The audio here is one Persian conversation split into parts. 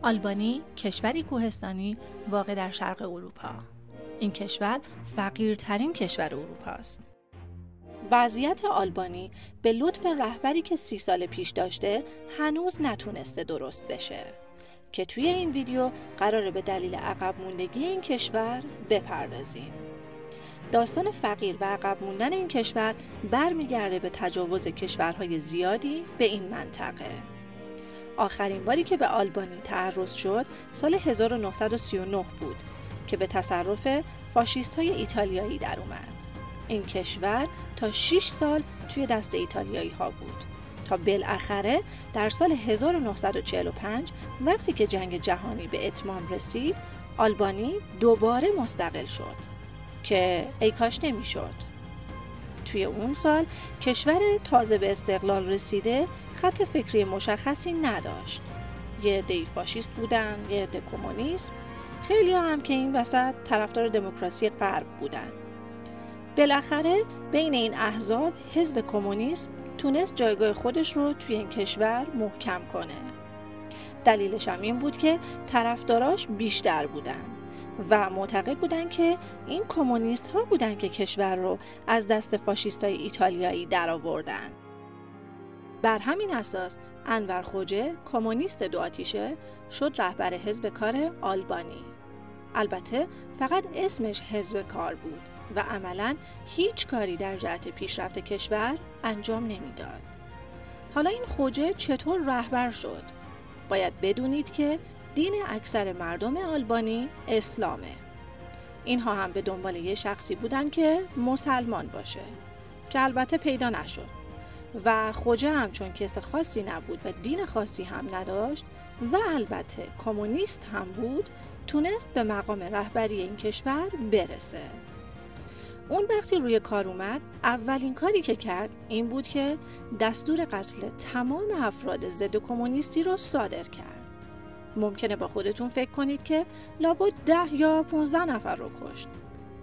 آلبانی کشوری کوهستانی واقع در شرق اروپا. این کشور فقیرترین کشور اروپا است. وضعیت آلبانی به لطف رهبری که 30 سال پیش داشته هنوز نتونسته درست بشه که توی این ویدیو قراره به دلیل عقب موندگی این کشور بپردازیم. داستان فقیر و عقب موندن این کشور برمیگرده به تجاوز کشورهای زیادی به این منطقه. آخرین باری که به آلبانی تعرض شد سال 1939 بود که به تصرف فاشیست‌های ایتالیایی در اومد. این کشور تا 6 سال توی دست ایتالیایی‌ها بود تا بالاخره در سال 1945 وقتی که جنگ جهانی به اتمام رسید آلبانی دوباره مستقل شد که ای کاش نمی‌شد. توی اون سال کشور تازه به استقلال رسیده خط فکری مشخصی نداشت. یه عده فاشیست بودن، یه عده کمونیست، خیلی هم که این وسط طرفدار دموکراسی غرب بودن. بالاخره بین این احزاب حزب کمونیست تونست جایگاه خودش رو توی این کشور محکم کنه. دلیلش هم این بود که طرفداراش بیشتر بودن و معتقد بودن که این کمونیست ها بودن که کشور رو از دست فاشیست های ایتالیایی در آوردن. بر همین اساس انور خوجه کمونیست دو آتیشه شد رهبر حزب کار آلبانی. البته فقط اسمش حزب کار بود و عملاً هیچ کاری در جهت پیشرفت کشور انجام نمیداد. حالا این خوجه چطور رهبر شد؟ باید بدونید که دین اکثر مردم آلبانی اسلامه. اینها هم به دنبال یه شخصی بودن که مسلمان باشه که البته پیدا نشد و خوجه هم چون کس خاصی نبود و دین خاصی هم نداشت و البته کمونیست هم بود تونست به مقام رهبری این کشور برسه. اون وقتی روی کار اومد اولین کاری که کرد این بود که دستور قتل تمام افراد ضد کمونیستی رو صادر کرد. ممکنه با خودتون فکر کنید که لابد 10 یا 15 نفر رو کشت.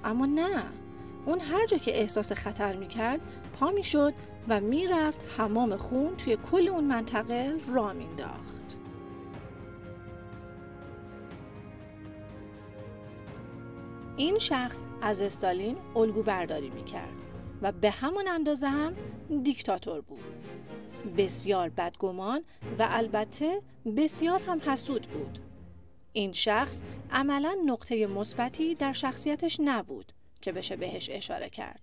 اما نه، اون هر جا که احساس خطر میکرد پا میشد و میرفت حمام خون توی کل اون منطقه راه مینداخت. این شخص از استالین الگو برداری میکرد و به همون اندازه هم دیکتاتور بود. بسیار بدگمان و البته بسیار هم حسود بود. این شخص عملاً نقطه مثبتی در شخصیتش نبود که بشه بهش اشاره کرد.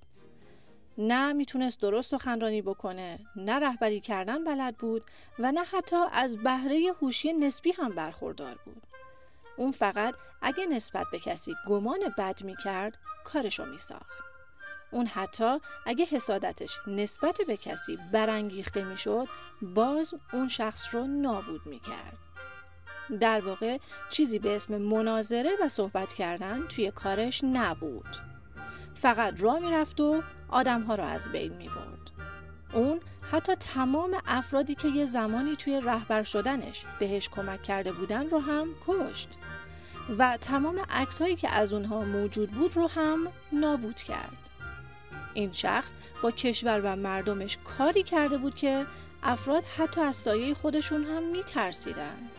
نه میتونست درست سخنرانی بکنه، نه رهبری کردن بلد بود و نه حتی از بهره هوشی نسبی هم برخوردار بود. اون فقط اگه نسبت به کسی گمان بد میکرد کارشو میساخت. اون حتی اگه حسادتش نسبت به کسی برانگیخته میشد باز اون شخص رو نابود میکرد. در واقع چیزی به اسم مناظره و صحبت کردن توی کارش نبود. فقط راه میرفت و آدمها رو از بین میبرد. اون حتی تمام افرادی که یه زمانی توی رهبر شدنش بهش کمک کرده بودن رو هم کشت و تمام عکس‌هایی که از اونها موجود بود رو هم نابود کرد. این شخص با کشور و مردمش کاری کرده بود که افراد حتی از سایه خودشون هم میترسیدن.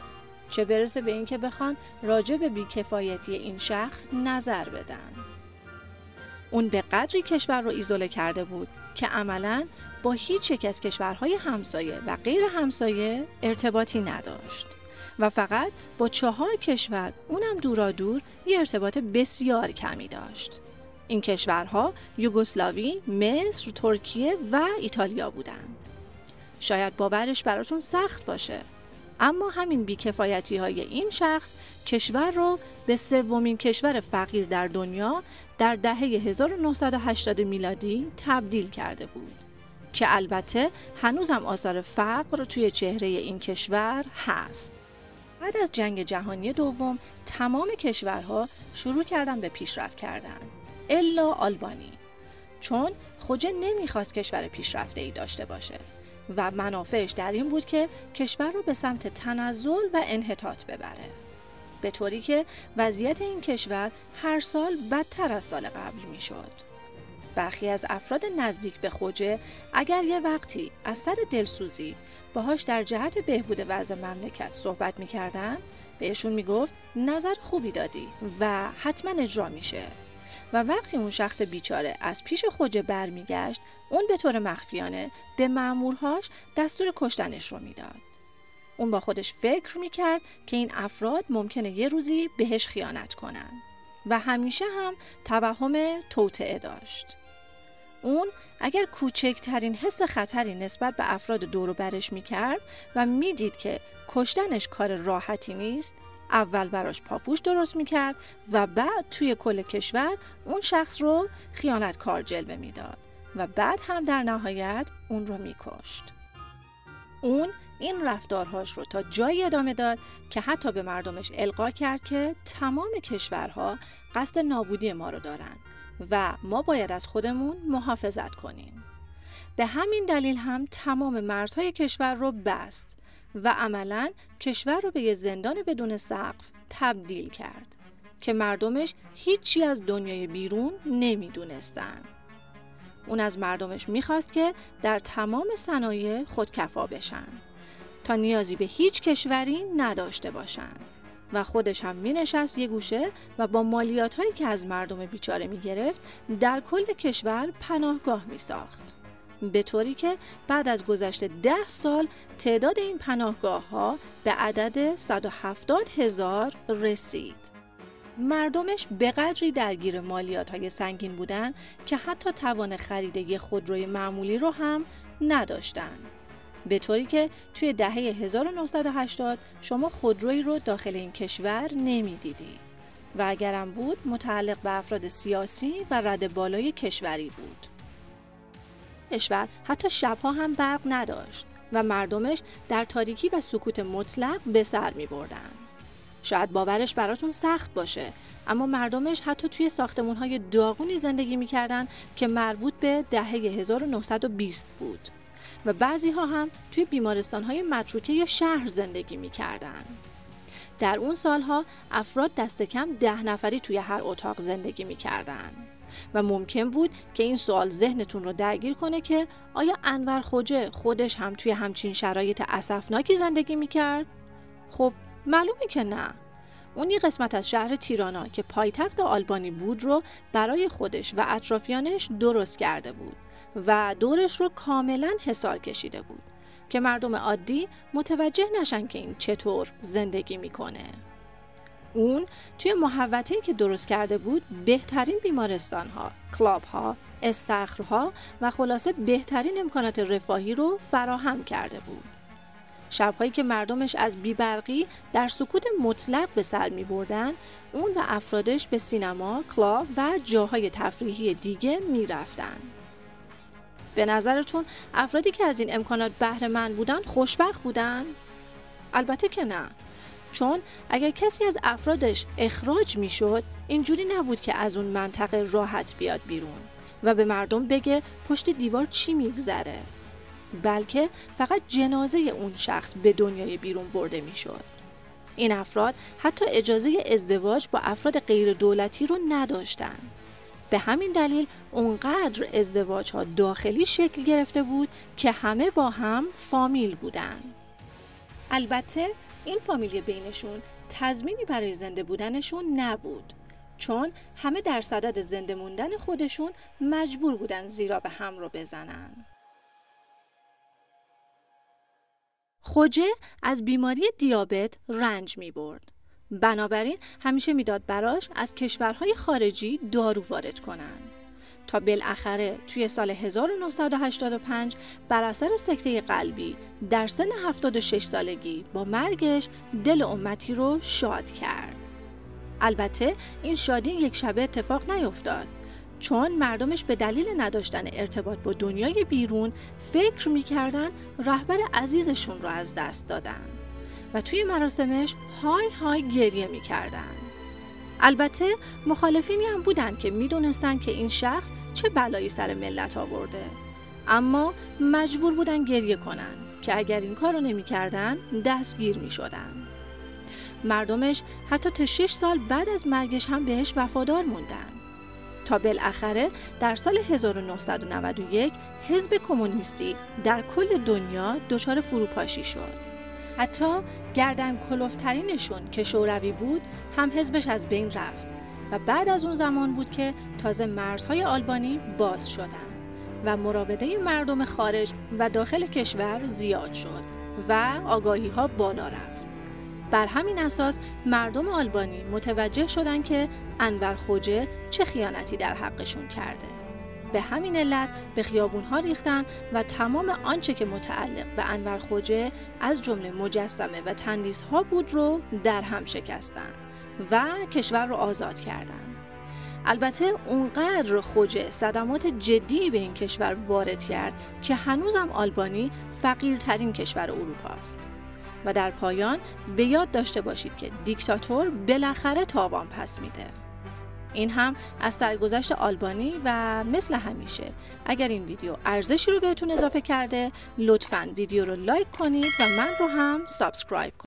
چه برسه به اینکه بخوان راجع به بیکفایتی این شخص نظر بدن. اون به قدری کشور رو ایزوله کرده بود که عملاً با هیچ یک از کشورهای همسایه و غیر همسایه ارتباطی نداشت و فقط با 4 کشور اونم دورادور یه ارتباط بسیار کمی داشت. این کشورها یوگسلاوی، مصر، ترکیه و ایتالیا بودند. شاید باورش براتون سخت باشه، اما همین بیکفایتی‌های این شخص کشور رو به 3مین کشور فقیر در دنیا در دهه 1980 میلادی تبدیل کرده بود که البته هنوزم آثار فقر توی چهره این کشور هست. بعد از جنگ جهانی دوم تمام کشورها شروع کردن به پیشرفت کردن الا آلبانی، چون خوجه نمیخواست کشور پیشرفته‌ای داشته باشه و منافعش در این بود که کشور رو به سمت تنزل و انحطاط ببره، به طوری که وضعیت این کشور هر سال بدتر از سال قبل میشد. برخی از افراد نزدیک به خوجه اگر یه وقتی از سر دلسوزی باهاش در جهت بهبود وضع مملکت صحبت میکردن بهشون میگفت نظر خوبی دادی و حتما اجرا میشه. و وقتی اون شخص بیچاره از پیش خوجه برمیگشت، اون به طور مخفیانه به مأمورهاش دستور کشتنش رو میداد. اون با خودش فکر میکرد که این افراد ممکنه یه روزی بهش خیانت کنن و همیشه هم توهم توطئه داشت. اون اگر کوچکترین حس خطری نسبت به افراد دور و برش میکرد و میدید که کشتنش کار راحتی نیست، اول براش پاپوش درست میکرد و بعد توی کل کشور اون شخص رو خیانتکار جلوه میداد و بعد هم در نهایت اون رو میکشت. اون این رفتارهاش رو تا جایی ادامه داد که حتی به مردمش القا کرد که تمام کشورها قصد نابودی ما رو دارن و ما باید از خودمون محافظت کنیم. به همین دلیل هم تمام مرزهای کشور رو بست و عملاً کشور رو به یه زندان بدون سقف تبدیل کرد که مردمش هیچی از دنیای بیرون نمیدونستن. اون از مردمش میخواست که در تمام صنایع خودکفا بشن تا نیازی به هیچ کشوری نداشته باشن و خودش هم مینشست یه گوشه و با مالیات‌هایی که از مردم بیچاره میگرفت در کل کشور پناهگاه میساخت، به طوری که بعد از گذشت 10 سال تعداد این پناهگاه‌ها به عدد 170,000 رسید. مردمش به قدری درگیر مالیات‌های سنگین بودن که حتی توان خرید یک خودروی معمولی رو هم نداشتن، به طوری که توی دهه 1980 شما خودرویی رو داخل این کشور نمی‌دیدی و اگرم بود متعلق به افراد سیاسی و رده بالای کشوری بود. کشور حتی شبها هم برق نداشت و مردمش در تاریکی و سکوت مطلق به سر می‌بردن. شاید باورش براتون سخت باشه، اما مردمش حتی توی ساختمان‌های داغونی زندگی می‌کردن که مربوط به دهه 1920 بود و بعضی‌ها هم توی بیمارستان‌های متروکه شهر زندگی می‌کردن. در اون سالها افراد دست کم 10 نفری توی هر اتاق زندگی می‌کردن و ممکن بود که این سوال ذهنتون رو درگیر کنه که آیا انور خوجه خودش هم توی همچین شرایط اسفناکی زندگی می‌کرد؟ خب معلومه که نه. اون یه قسمت از شهر تیرانا که پایتخت آلبانی بود رو برای خودش و اطرافیانش درست کرده بود و دورش رو کاملا حصار کشیده بود که مردم عادی متوجه نشن که این چطور زندگی میکنه. اون توی محوطه‌ای که درست کرده بود بهترین بیمارستان‌ها، کلاب‌ها، استخرها و خلاصه بهترین امکانات رفاهی رو فراهم کرده بود. شب‌هایی که مردمش از بی‌برقی در سکوت مطلق به سر می‌بردن، اون و افرادش به سینما، کلاب و جاهای تفریحی دیگه می‌رفتن. به نظرتون افرادی که از این امکانات بهره مند بودن خوشبخت بودن؟ البته که نه. چون اگر کسی از افرادش اخراج میشد، اینجوری نبود که از اون منطقه راحت بیاد بیرون و به مردم بگه پشت دیوار چی میگذره، بلکه فقط جنازه اون شخص به دنیای بیرون برده میشد. این افراد حتی اجازه ازدواج با افراد غیر دولتی رو نداشتن. به همین دلیل اونقدر ازدواج‌ها داخلی شکل گرفته بود که همه با هم فامیل بودن. البته این فامیلی بینشون تضمینی برای زنده بودنشون نبود، چون همه در صدد زنده موندن خودشون مجبور بودن زیرا به هم رو بزنن. خوجه از بیماری دیابت رنج می برد. بنابراین همیشه میداد براش از کشورهای خارجی دارو وارد کنن تا بالاخره توی سال 1985 بر اثر سکته قلبی در سن 76 سالگی با مرگش دل امتی رو شاد کرد. البته این شادی یک شبه اتفاق نیفتاد، چون مردمش به دلیل نداشتن ارتباط با دنیای بیرون فکر میکردن رهبر عزیزشون رو از دست دادن و توی مراسمش های های گریه میکردن. البته مخالفینی هم بودن که میدونستن که این شخص چه بلایی سر ملت آورده، اما مجبور بودن گریه کنن که اگر این کار رو نمیکردن دستگیر میشدن. مردمش حتی تا 6 سال بعد از مرگش هم بهش وفادار موندن تا بالاخره در سال 1991 حزب کمونیستی در کل دنیا دچار فروپاشی شد حتی گردن کلفترینشون که شوروی بود هم حزبش از بین رفت و بعد از اون زمان بود که تازه مرزهای آلبانی باز شدند و مراوده مردم خارج و داخل کشور زیاد شد و آگاهی ها بالا رفت. بر همین اساس مردم آلبانی متوجه شدند که انور خوجه چه خیانتی در حقشون کرده. به همین علت به خیابون‌ها ریختن و تمام آنچه که متعلق به انور خوجه از جمله مجسمه و تندیس‌ها بود رو در هم شکستن و کشور رو آزاد کردند. البته اونقدر خوجه صدمات جدی به این کشور وارد کرد که هنوزم آلبانی فقیرترین کشور اروپا است. و در پایان به یاد داشته باشید که دیکتاتور بالاخره تاوان پس میده. این هم از سرگذشت آلبانی و مثل همیشه اگر این ویدیو ارزشی رو بهتون اضافه کرده لطفاً ویدیو رو لایک کنید و من رو هم سابسکرایب کنید.